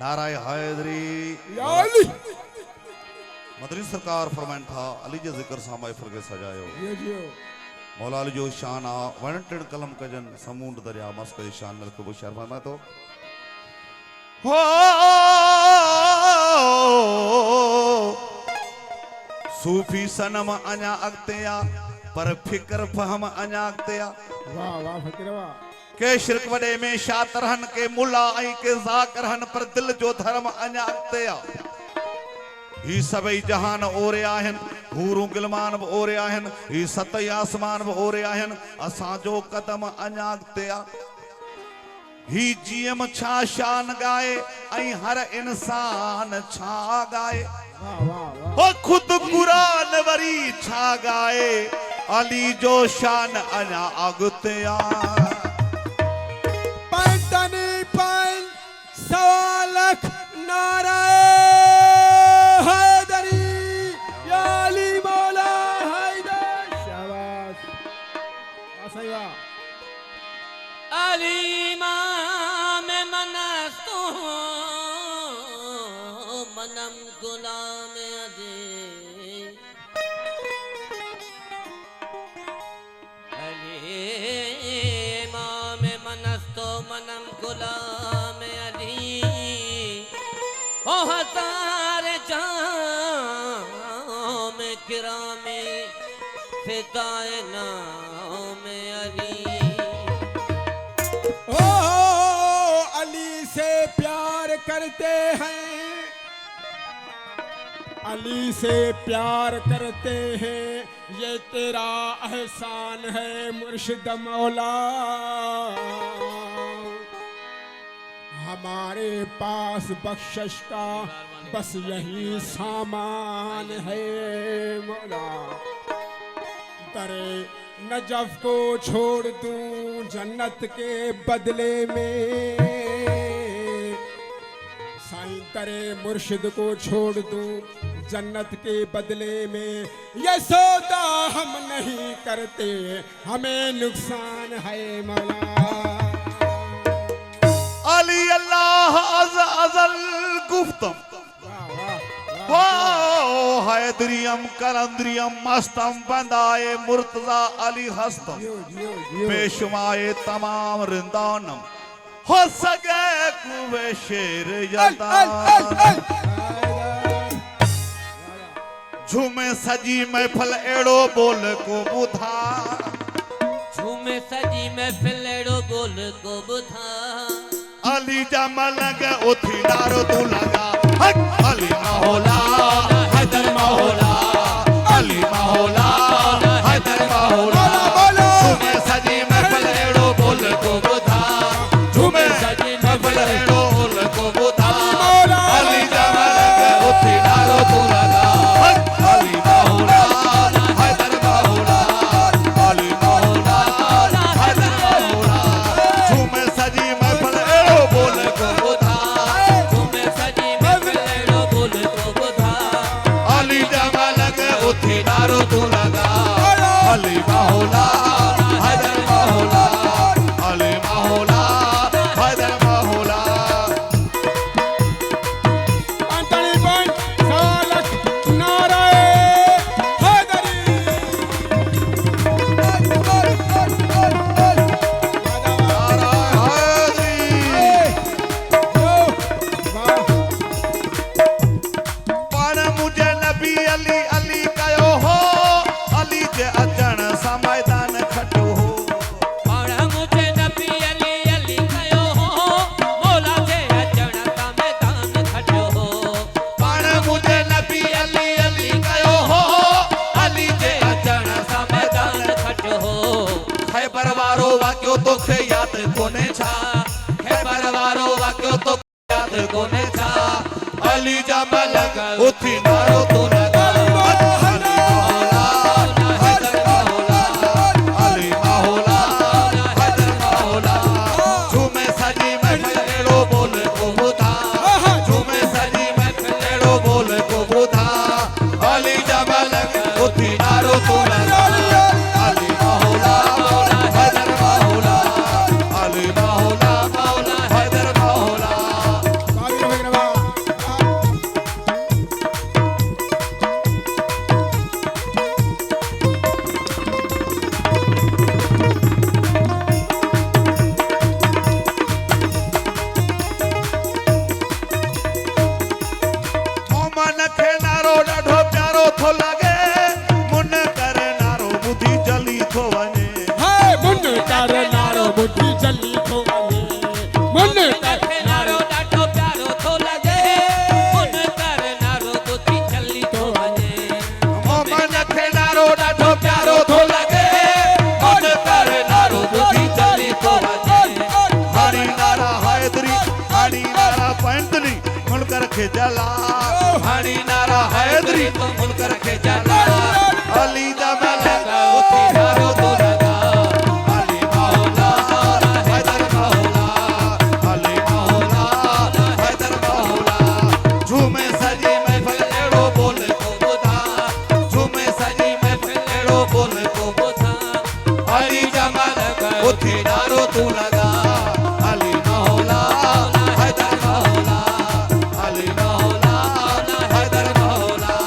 नाराय हैदरी मदरी सरकार फरमान था अली जे जिक्र सा महफिल के सजायो मौला अली जो शान आ वणटिण कलम कजन समूंड दरिया मस्क शान नल को शर्म में तो हो सूफी सनम अञा अॻिते आ पर फिक्र फहम अञा अॻिते आ वाह वाह फकीर वाह के शिरक वडे में शातरहन के मुला ऐं के ज़ाकिरहन पर दिल जो धर्म अञा अॻिते आ ही सभई जहान ओरे आहिन हूरूं गिलमान भी ओरे आहिन ही सतई आसमान भी ओरे आहिन असां जो कदम अञा अॻिते आ ही जीएम छा शान गाए ऐं हर इंसान छा गाए हो खुद कुरान वरी छा गाए अली जो शान अञा अॻिते आ पैंतनी पैं सवा लख नारे हैदरी या अली मौला हैदर शाबाश सही वाह अली इमाम मनस्तु मनम गुलाम अली इमाम मनस्तु मनम गुलाम अली ओ हजार जाम किरामे फिदाए नाम अली ओ अली से प्यार करते हैं अली से प्यार करते हैं ये तेरा एहसान है मुर्शिद मौला हमारे पास बख्शिश का बस यही सामान है मौला दरे नजफ को छोड़ दूं जन्नत के बदले में साईं करे मुर्शिद को छोड़ दूं जन्नत के बदले में ये सौदा हम नहीं करते हमें नुकसान है मौला अली अल्लाह अज़ल गुफ्तम हो हैदरियम कलंदरियम मस्तम बंदाए मुर्तजा अली हस्तम बेशुमाए तमाम रिंदानम हो सके कुवे शेर यतान झूमे सजी महफिल एड़ो बोल को बुधा झूमे सजी महफिल एड़ो बोल को बुधा अली जमल के उठी नारो तू लगा अली मौला हैदर मौला अली मौला हैदर मौला झूमे सजी महफिल एड़ो बोल को बुधा झूमे सजी महफिल एड़ो बोल को बुधा अली जमल के उठी नारो तू लगा अली मौला हैदर मौला अली मौला हैदर मौला झूमे सजी महफिल एड़ो बोल को बुधा झूमे सजी महफिल एड़ो बोल को बुधा अली जमल के उठी नारो तू लगा अली मौला हैदर मौला अली मौला हैदर मौला पैंतनी पैं सवा लख नारे हैदरी पर मुझे नबी अली अली कयो हो अली जे अचण सा मैदान खटो हो और मुझे नबी अली अली कयो हो मौला जे अचण सा मैदान खटो हो पर मुझे नबी अली अली कयो हो अली जे अचण सा मैदान खटो हो खैबर वारो वाक्यो तोखे याद कोने छा खैबर वारो वाक्यो तो याद कोने छा अली जमल उठी नारो तू लगा अली मौला हैदर मौला अली मौला हैदर मौला झूमे सजी महफिल एड़ो बोल को बुधा झूमे सजी महफिल एड़ो बोल को बुधा अली जमल उठी नारो तू लगा अली मौला हैदर मौला अली मौला चली तो वने मुन नखे नारो ॾाढो प्यारो थो लॻे मुन कर नारो ॿुधी चली थो वञे मन खे नारो ॾाढो प्यारो थो लॻे मन कर नारो ॿुधी चली थो वञे हाणी नारा हैदरी हाणी नारा पैंतली मुल्क रखे जला हाणी नारा हैदरी मुल्क रखे जला अली दा मलक उथी नारो थो लॻा अली मौला हैदर मौला अली मौला हैदर मौला झूमे सजी महफिल अहिड़ो बोल को ॿुधा झूमे सजी महफिल अहिड़ो बोल को ॿुधा अली जा मलक उथी नारो तू लगा अली मौला हैदर मौला अली मौला हैदर मौला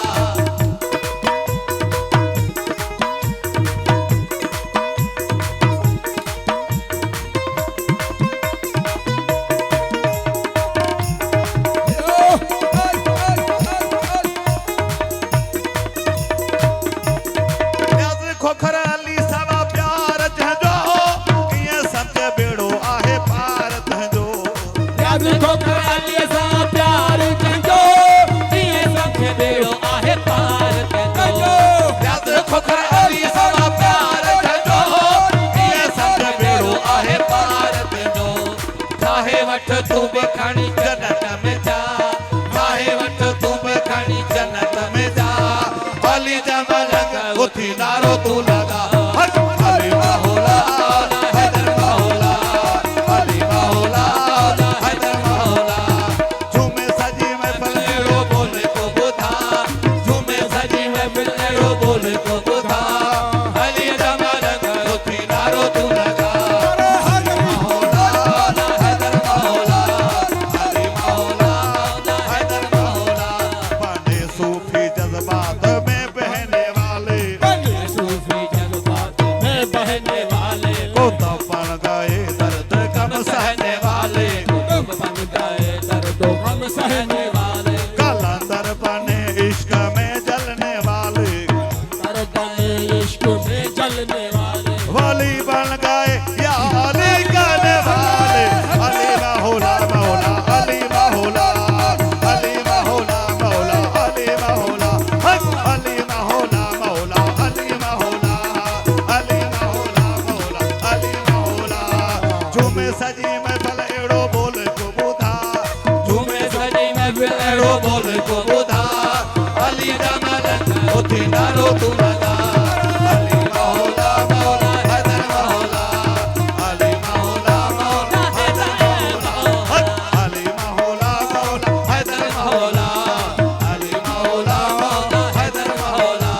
याद खोखर अली सावा प्यार जंहिंजो कीअं सम्झ बेड़ो आहे पार तंहिंजो याद खोखर अलीअ सां प्यार कंदो कीअं सम्झ बेड़ो आहे पार कंदो याद खोखर अली सावा प्यार जंहिंजो कीअं सम्झ बेड़ो आहे पार तंहिंजो चाहे वठ तूं बि खणी जन्नत में जा चाहे वठ तूं बि खणी जन्नत में जा अली जा मलक उथी नारो तू लगा हट अली मौला हैदर मौला अली मौला हैदर मौला झूमे सजी महफिल अहिड़ो बोल को ॿुधा झूमे सजी महफिल अहिड़ो बोल को ॿुधा अली जा मलक उथी नारो तू लगा हर हैदर मौला अली मौला हैदर मौला बने सूफी जज्बात में बहने वाले बने सूफी जज्बात में बहने वाले को तो पड़ गए दर्द गम सहने वाले बन गए दर्दो गम सहने वाले कलंदर बने इश्क में जलने वाले तर बने इश्क में जलने वाले वली बन गए या अली गाने वाले अली मौला मौला अली मौला अली मौला मौला अली मौला हक अली मौला मौला अली मौला अली मौला मौला अली मौला झूमे सजी महफिल अहिड़ो बोल को ॿुधा झूमे सजी महफिल अहिड़ो बोल को ॿुधा अली जा मलक उथी नारो तू लगा अली मौला मौला हैदर मौला अली मौला मौला हैदर मौला हक अली मौला मौला हैदर मौला अली मौला मौला हैदर मौला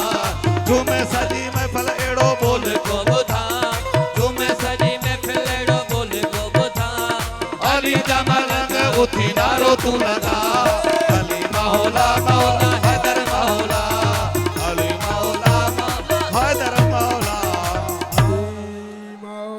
झूमे सजी महफिल अहिड़ो बोल को ॿुधा झूमे सजी महफिल अहिड़ो बोल को ॿुधा अली जा मलक उथी नारो तू लगा अली मौला मौला